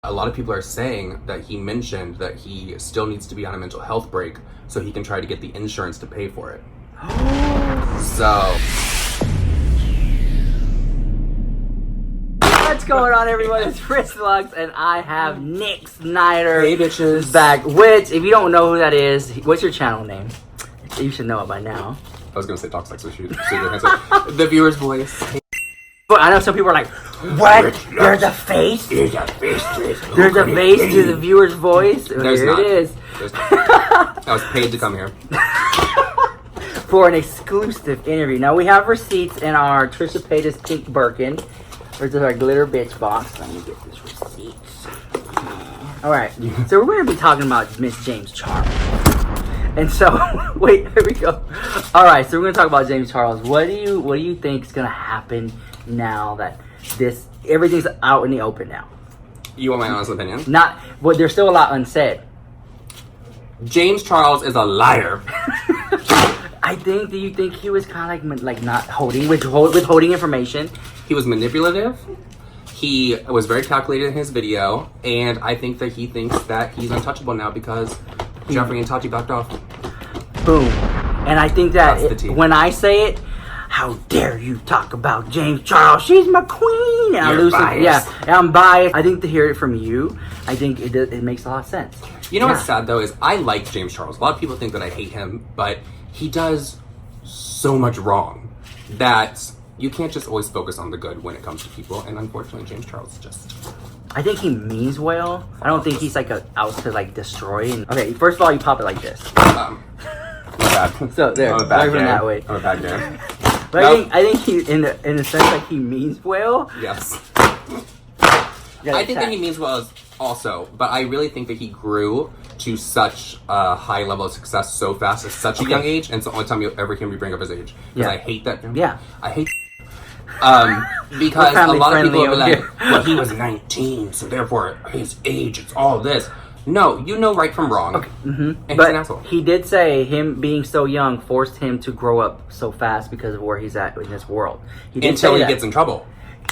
A lot of people are saying that he mentioned that he still needs to be on a mental health break so he can try to get the insurance to pay for it. So... What's going on, everyone? It's Restocking, and I have Nick Snyder. Hey, bitches. Back. Which, if you don't know who that is, what's your channel name? You should know it by now. I was gonna say talk sex with you. The viewer's voice. But I know some people are like, what? There's a face? There's a face to the viewer's voice? There's Here not. it is. I was paid to come here. For an exclusive interview. Now, we have receipts in our Trisha Paytas pink Birkin. There's our glitter bitch box. Let me get this receipts. Alright, so we're going to be talking about Miss James Charles. And so, wait, here we go. Alright, so we're going to talk about James Charles. What do you think is going to happen now that everything's out in the open now? You want my honest opinion? Well, there's still a lot unsaid. James Charles is a liar. Do you think he was kind of like not withholding information? He was manipulative. He was very calculated in his video, and I think that he thinks that he's untouchable now because Jeffrey and Tati backed off. Boom. And I think that when I say it, how dare you talk about James Charles? She's my queen. And You're biased. Yeah, and I'm biased. I think to hear it from you, I think it makes a lot of sense. You know what's sad though is I like James Charles. A lot of people think that I hate him, but he does so much wrong that you can't just always focus on the good when it comes to people. And unfortunately, James Charles just... I think he means well. I don't think he's like out to like destroy. Okay, first of all, you pop it like this. My bad. So there, I'm a bad from that way. I'm a bad guy. But nope. I think he, in a sense, like he means well. Yes. I think that he means well also, but I really think that he grew to such a high level of success so fast at such a young age, and it's the only time you'll ever hear me bring up his age. Because I hate that. Yeah. I hate because a lot of people will be like, well, he was 19, so therefore his age is all this. No, you know right from wrong. Okay. And he's an asshole. He did say him being so young forced him to grow up so fast because of where he's at in this world. He did Until he gets in trouble.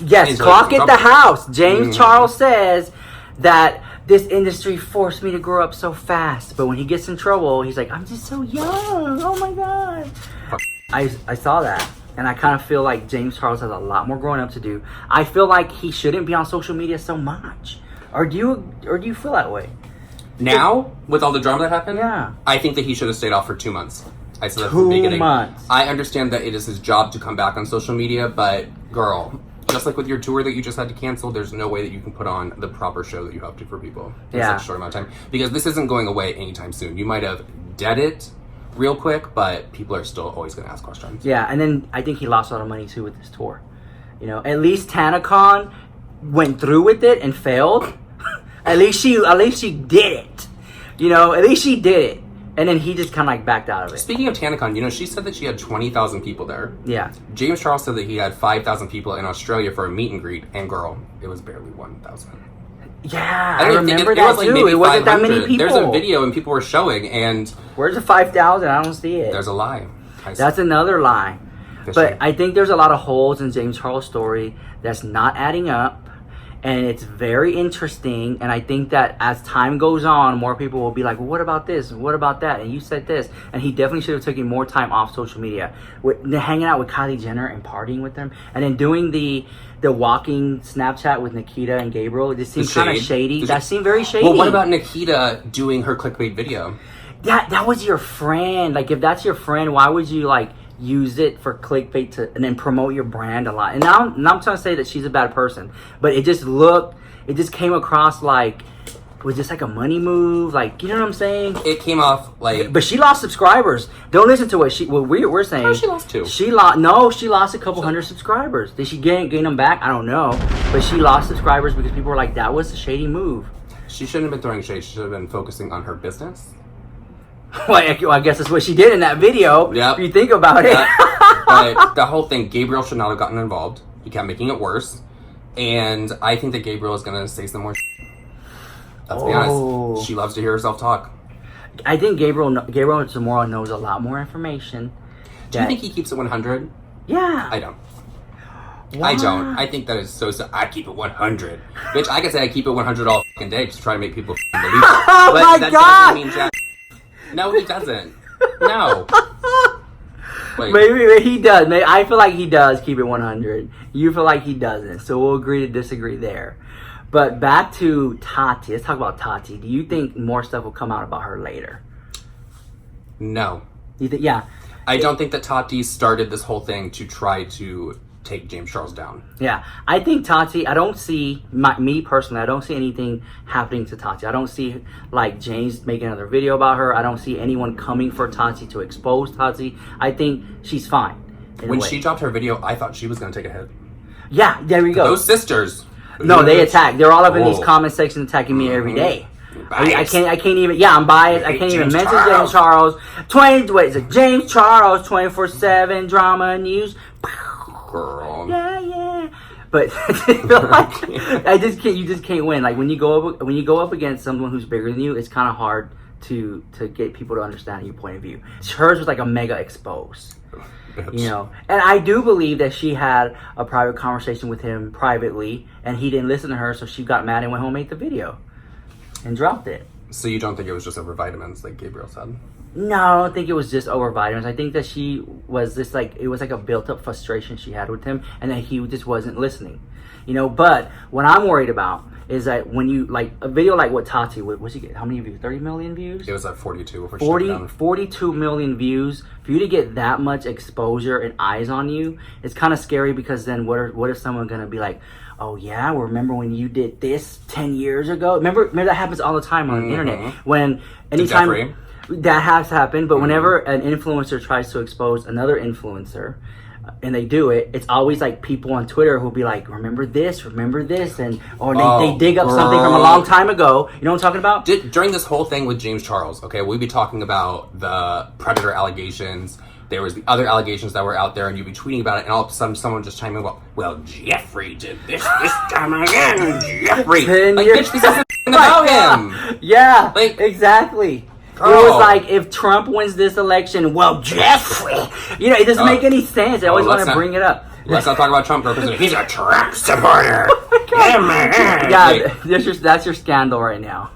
Yes, clock at the house. James Charles says that this industry forced me to grow up so fast. But when he gets in trouble, he's like, I'm just so young. Oh my God. I saw that. And I kind of feel like James Charles has a lot more growing up to do. I feel like he shouldn't be on social media so much. Or do you feel that way? Now, with all the drama that happened, yeah, I think that he should have stayed off for 2 months. I said that from the beginning. 2 months. I understand that it is his job to come back on social media, but girl, just like with your tour that you just had to cancel, there's no way that you can put on the proper show that you have to for people in such a short amount of time. Because this isn't going away anytime soon. You might have dead it real quick, but people are still always going to ask questions. Yeah, and then I think he lost a lot of money too with this tour. You know, at least TanaCon went through with it and failed. At least she did it. You know, at least she did it. And then he just kind of like backed out of it. Speaking of TanaCon, you know, she said that she had 20,000 people there. Yeah. James Charles said that he had 5,000 people in Australia for a meet and greet, and girl, it was barely 1,000. Yeah, I remember that too. It wasn't that many people. There's a video and people were showing, and... Where's the 5,000? I don't see it. There's a lie. That's another lie. But I think there's a lot of holes in James Charles' story that's not adding up. And it's very interesting, and I think that as time goes on, more people will be like, well, what about this? What about that? And you said this. And he definitely should have taken more time off social media. Hanging out with Kylie Jenner and partying with them. And then doing the walking Snapchat with Nikita and Gabriel. It just seemed kind of shady. That seemed very shady. Well, what about Nikita doing her clickbait video? That was your friend. Like, if that's your friend, why would you, like, use it for clickbait and then promote your brand a lot? And now I'm trying to say that she's a bad person, but it just came across like it was just like a money move, like, you know what I'm saying? It came off like... But she lost subscribers. Don't listen to what we're saying. Oh, she lost two. She lost a couple hundred subscribers. Did she gain them back? I don't know, but she lost subscribers because people were like, that was a shady move. She shouldn't have been throwing shade. She should have been focusing on her business. Well, I guess that's what she did in that video. Yep. If you think about it. But the whole thing, Gabriel should not have gotten involved. He kept making it worse. And I think that Gabriel is going to say some more Let's be honest. She loves to hear herself talk. I think Gabriel Zamora knows a lot more information. Do you think he keeps it 100? Yeah. I don't. Why? I don't. I think that is so. I keep it 100. Bitch, I can say I keep it 100 all fucking day just to try to make people believe it. Oh but my that God! doesn't mean jack. No, he doesn't. No. Wait. Maybe he does. Maybe, I feel like he does keep it 100. You feel like he doesn't. So we'll agree to disagree there. But back to Tati. Let's talk about Tati. Do you think more stuff will come out about her later? No. You think? Yeah. I don't think that Tati started this whole thing to try to take James Charles down. Yeah, I think Tati, I don't see, me personally, I don't see anything happening to Tati. I don't see, like, James making another video about her. I don't see anyone coming for Tati to expose Tati. I think she's fine. When she dropped her video, I thought she was going to take a hit. Yeah, there we go. Those sisters. No, they attack. They're all up in these comment sections attacking me every day. I can't even. Yeah, I'm biased. I can't even mention James Charles. James Charles 24/7 drama news. Girl. Yeah. But I just can't. You just can't win. Like when you go up against someone who's bigger than you, it's kind of hard to get people to understand your point of view. Hers was like a mega expose. You know, and I do believe that she had a private conversation with him privately, and he didn't listen to her, so she got mad and went home and made the video and dropped it. So you don't think it was just over vitamins, like Gabriel said? No, I don't think it was just over vitamins. I think that she was just like, it was like a built-up frustration she had with him, and that he just wasn't listening. You know, but what I'm worried about is that when you, like, a video like what Tati, what'd she get? How many views? 30 million views? It was at 42. 42 million views. For you to get that much exposure and eyes on you, it's kind of scary, because then what if someone gonna be like, oh yeah, well, remember when you did this 10 years ago? Remember that happens all the time on the internet. When anytime that has happened, but whenever an influencer tries to expose another influencer, and they do it, it's always like people on Twitter who'll be like, remember this, and they dig up something from a long time ago. You know what I'm talking about? During this whole thing with James Charles, okay, we'd be talking about the predator allegations. There was the other allegations that were out there, and you'd be tweeting about it, and all of a sudden someone just chiming in, well, Jeffrey did this time again, Jeffrey. Like, bitch, this isn't about him. Yeah, like, exactly. It was like, if Trump wins this election, well, Jeffrey. You know, it doesn't make any sense. I always want to bring it up. Let's not talk about Trump, because he's a Trump supporter. Yeah, that's your scandal right now.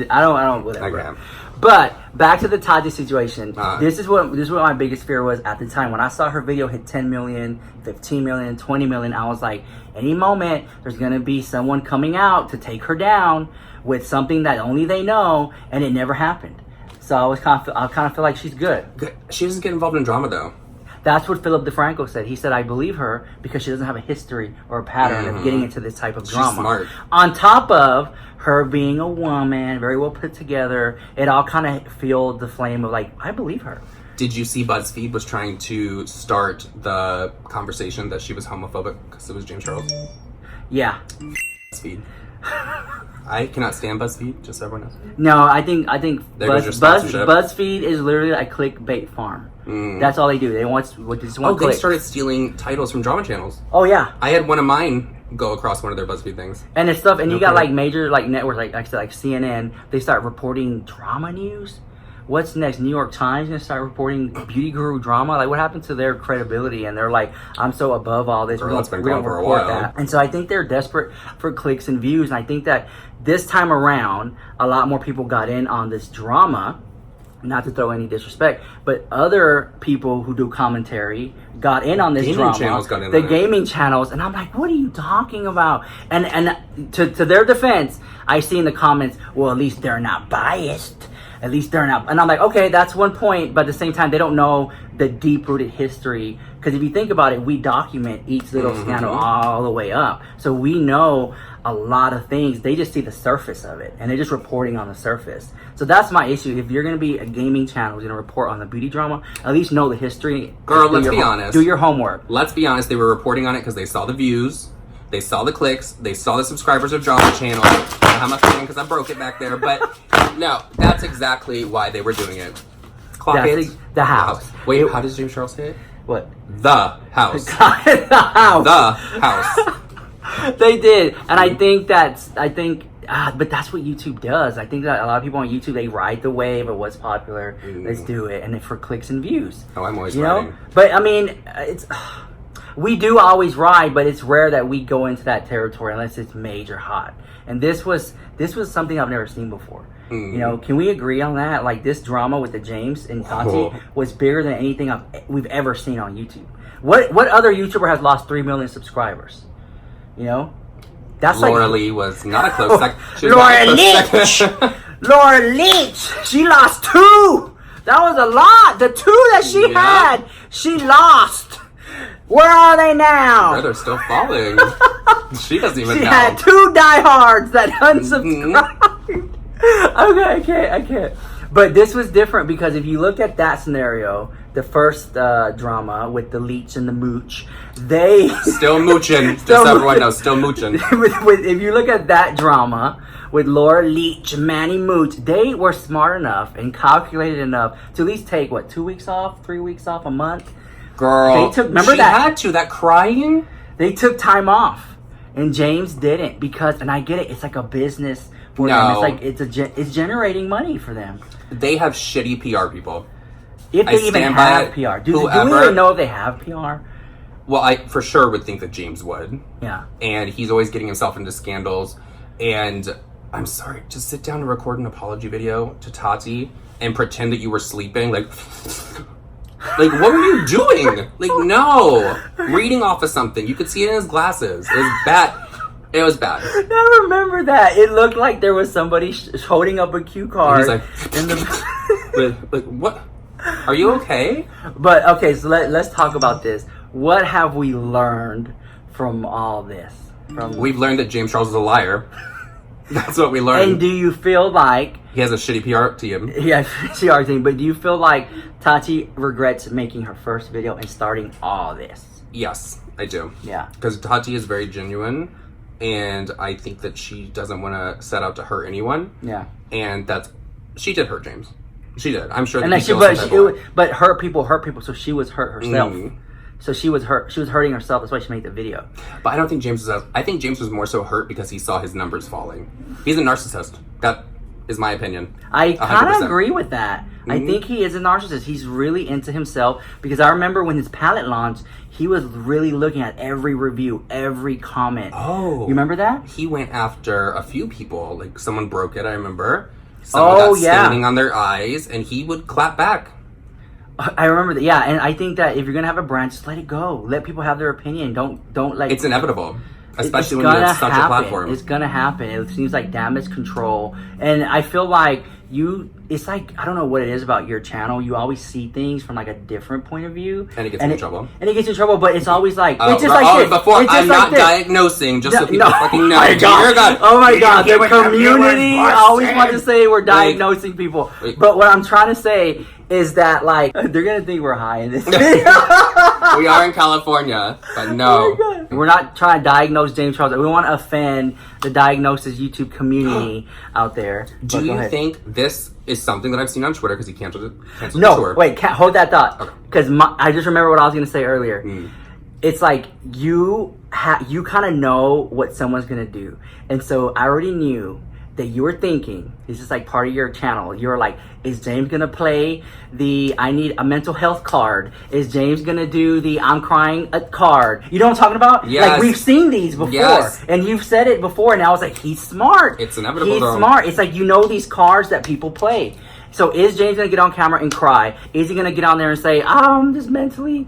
I don't whatever. Okay. But back to the Tati situation. This is what my biggest fear was at the time. When I saw her video hit 10 million, 15 million, 20 million, I was like, any moment there's gonna be someone coming out to take her down with something that only they know, and it never happened. So I kind of feel like she's good. She doesn't get involved in drama, though. That's what Philip DeFranco said. He said, I believe her because she doesn't have a history or a pattern of getting into this type of drama. She's smart. On top of her being a woman, very well put together, it all kind of fueled the flame of, like, I believe her. Did you see BuzzFeed was trying to start the conversation that she was homophobic because it was James Charles? Yeah. BuzzFeed. I cannot stand BuzzFeed, just so everyone knows. No, I think BuzzFeed is literally a clickbait farm. That's all they do. They just want they started stealing titles from drama channels. Oh yeah, I had one of mine go across one of their BuzzFeed things. And it's stuff. And you got like major like networks like CNN. They start reporting drama news. What's next? New York Times gonna start reporting beauty guru drama? Like, what happened to their credibility? And they're like, I'm so above all this. That's been going for a while. That. And so I think they're desperate for clicks and views. And I think that this time around, a lot more people got in on this drama. Not to throw any disrespect, but other people who do commentary got in on this drama. Channels got in the gaming channels, and I'm like, what are you talking about? And to their defense, I see in the comments, well, at least they're not biased. At least they're not. And I'm like, okay, that's one point, but at the same time, they don't know the deep-rooted history. Because if you think about it, we document each little scandal all the way up. So we know a lot of things. They just see the surface of it, and they're just reporting on the surface. So that's my issue. If you're going to be a gaming channel, you're going to report on the beauty drama, at least know the history. Girl, let's be honest. Do your homework. Let's be honest. They were reporting on it because they saw the views. They saw the clicks. They saw the subscribers of Drama Channel. I don't have my phone because I broke it back there. But no, that's exactly why they were doing it. The house. Wait, how does James Charles say it? What? The house. The house. The house. They did. And I think but that's what YouTube does. I think that a lot of people on YouTube, they ride the wave of what's popular. Let's do it. And for clicks and views. Oh, I'm always riding. But I mean, it's... we do always ride, but it's rare that we go into that territory unless it's major hot. And this was something I've never seen before. You know, can we agree on that? Like, this drama with the James and Tati was bigger than anything we've ever seen on YouTube. What other YouTuber has lost 3 million subscribers? You know, that's Laura Lee was not a close second. Laura Leach. Laura Leach. She lost 2. That was a lot. The 2 that she had, she lost. Where are they now? They're still falling. She doesn't even know. She had 2 diehards that unsubscribed. Okay, I can't. But this was different because if you look at that scenario, the first drama with the leech and the mooch, they still mooching. Just so everyone knows, still mooching. If you look at that drama with Laura Leach, Manny Mooch, they were smart enough and calculated enough to at least take 2 weeks off, 3 weeks off, a month. Girl, that crying. They took time off, and James didn't because, and I get it, it's like a business. For them. It's like it's generating money for them. They have shitty PR people. If they even have PR. Do we even know if they have PR? Well, I for sure would think that James would. Yeah. And he's always getting himself into scandals. And I'm sorry, just sit down and record an apology video to Tati and pretend that you were sleeping. Like, what were you doing? Like, no. Reading off of something. You could see it in his glasses. It was bad. It was bad. I remember that. It looked like there was somebody holding up a cue card. And he's like, what? Are you okay? But, okay, so let's talk about this. What have we learned from all this? We've learned that James Charles is a liar. That's what we learned. And do you feel like... He has a shitty PR team. Yeah, PR team. But do you feel like Tati regrets making her first video and starting all this? Yes, I do. Yeah. Because Tati is very genuine. And I think that she doesn't want to set out to hurt anyone. Yeah. And she did hurt James. She did. I'm sure. And but hurt people. So she was hurt herself. So she was hurt. She was hurting herself. That's why she made the video. But I don't think James was. I think James was more so hurt because he saw his numbers falling. He's a narcissist. That is my opinion. I kind of agree with that. I think he is a narcissist. He's really into himself because I remember when his palette launched, he was really looking at every review, every comment. Oh. You remember that? He went after a few people. Like, someone broke it, I remember. Someone got staining on their eyes, and he would clap back. I remember that. Yeah, and I think that if you're going to have a brand, just let it go. Let people have their opinion. Don't like... It's inevitable. Especially when you're such a platform. It's gonna happen. It seems like damage control. And I feel like it's like, I don't know what it is about your channel. You always see things from like a different point of view. And it gets in trouble. And it gets in trouble, but it's always like, it's just like this. I'm not diagnosing, just so people fucking know. Oh my God. The community always wants to say we're diagnosing people. But what I'm trying to say is that, like, they're gonna think we're high in this video. We are in California, but no. Oh, we're not trying to diagnose James Charles. We don't want to offend the diagnosis YouTube community out there. Do you think this is something that I've seen on Twitter because he canceled the tour? No, wait, hold that thought. Because I just remember what I was gonna say earlier. It's like you kind of know what someone's gonna do, and so I already knew that you were thinking, this is like part of your channel. You're like, is James gonna play the I need a mental health card? Is James gonna do the I'm crying card? You know what I'm talking about? Yes. Like, we've seen these before. Yes. And you've said it before, and I was like, he's smart. It's inevitable. He's smart. It's like, you know these cards that people play. So is James gonna get on camera and cry? Is he gonna get on there and say, I'm just mentally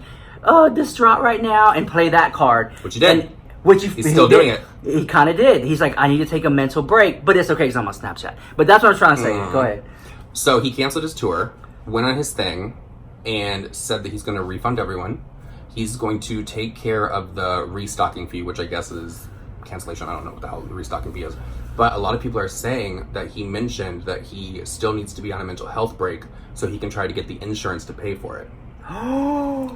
distraught right now, and play that card? Which he did. He's still doing it. He kind of did. He's like, I need to take a mental break, but it's okay because I'm on Snapchat. But that's what I'm trying to say. Go ahead. So he canceled his tour, went on his thing, and said that he's going to refund everyone. He's going to take care of the restocking fee, which I guess is cancellation. I don't know what the hell the restocking fee is. But a lot of people are saying that he mentioned that he still needs to be on a mental health break so he can try to get the insurance to pay for it.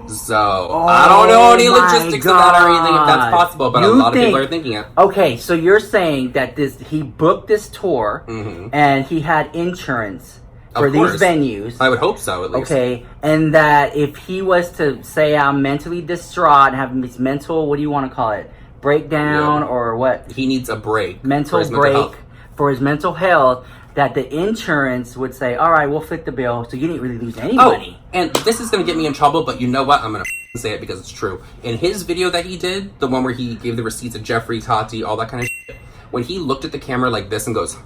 So I don't know any logistics of that or anything, if that's possible, but a lot of people are thinking it. Okay, so you're saying that he booked this tour and he had insurance for these venues. I would hope so, at least. Okay, and that if he was to say I'm mentally distraught and have this mental, what do you want to call it? Breakdown or what? He needs a break. Mental break. for his mental health, that the insurance would say, all right, we'll foot the bill, so you didn't really lose any money. And this is going to get me in trouble, but you know what? I'm going to say it because it's true. In his video that he did, the one where he gave the receipts of Jeffrey, Tati, all that kind of shit, when he looked at the camera like this and goes,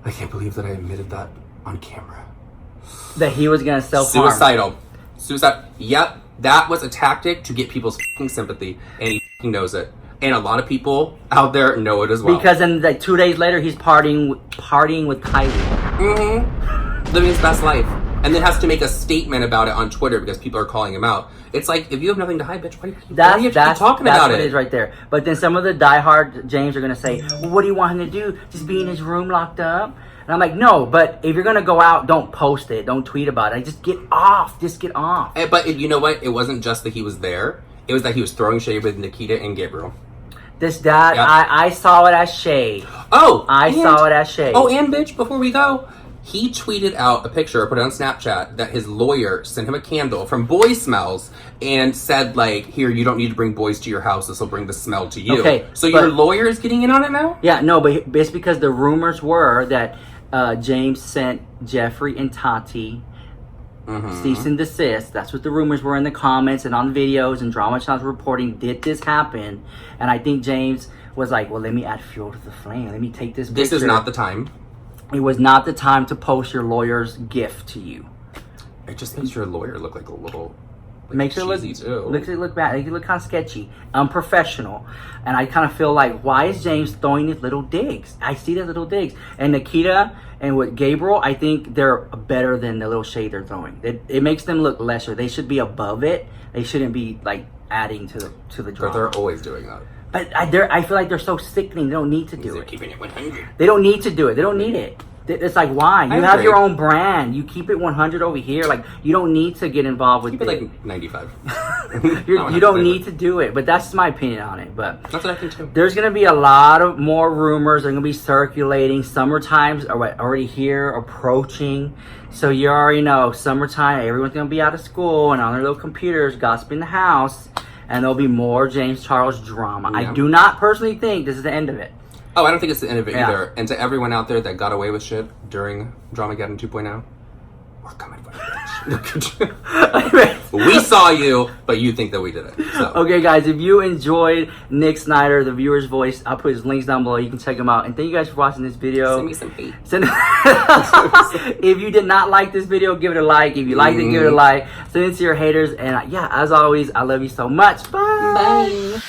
I can't believe that I admitted that on camera. That he was going to self-harm. Suicidal. Suicide. Yep, that was a tactic to get people's sympathy, and he knows it. And a lot of people out there know it as well. Because then, like 2 days later, he's partying with Kylie. Mm-hmm. Living his best life. And then has to make a statement about it on Twitter because people are calling him out. It's like, if you have nothing to hide, bitch, why do you have to keep talking about it? That's what it is right there. But then some of the diehard James are going to say, well, what do you want him to do? Just be in his room locked up? And I'm like, no, but if you're going to go out, don't post it. Don't tweet about it. Like, just get off. Just get off. But you know what? It wasn't just that he was there. It was that he was throwing shade with Nikita and Gabriel. I saw it as shade. Oh! I saw it as shade. Oh, and bitch, before we go, he tweeted out a picture, or put it on Snapchat, that his lawyer sent him a candle from Boy Smells and said, like, here, you don't need to bring boys to your house. This will bring the smell to you. Okay. So your lawyer is getting in on it now? Yeah, no, but it's because the rumors were that James sent Jeffrey and Tati cease and desist. That's what the rumors were in the comments and on videos, and Drama Channel's reporting did this happen. And I think James was like, well, let me add fuel to the flame. Let me take this picture. This is not the time. It was not the time to post your lawyer's gift to you. It just makes your lawyer look like a little... Makes it look bad. Make it look kind of sketchy, unprofessional, and I kind of feel like, why is James throwing these little digs? I see these little digs, and Nikita and with Gabriel, I think they're better than the little shade they're throwing. It makes them look lesser. They should be above it. They shouldn't be like adding to the drama. But they're always doing that. But I feel like they're so sickening. They don't need to do it. They're keeping it 100. They don't need to do it. They don't need it. It's like, why? You have your own brand. You keep it 100 over here. Like, you don't need to get involved with it. Keep it like 95. You don't need to do it. But that's my opinion on it. But that's what I think too. There's going to be a lot of more rumors. They're going to be circulating. Summertime's already here, approaching. So you already know, summertime, everyone's going to be out of school and on their little computers, gossiping the house. And there'll be more James Charles drama. Yeah. I do not personally think this is the end of it. Oh, I don't think it's the end of it either. And to everyone out there that got away with shit during Dramageddon 2.0, we're coming for you, bitch. We saw you, but you think that we did it. So. Okay, guys, if you enjoyed Nick Snyder, the viewer's voice, I'll put his links down below. You can check him out. And thank you guys for watching this video. Send me some hate. If you did not like this video, give it a like. If you liked it, give it a like. Send it to your haters. And yeah, as always, I love you so much. Bye. Bye.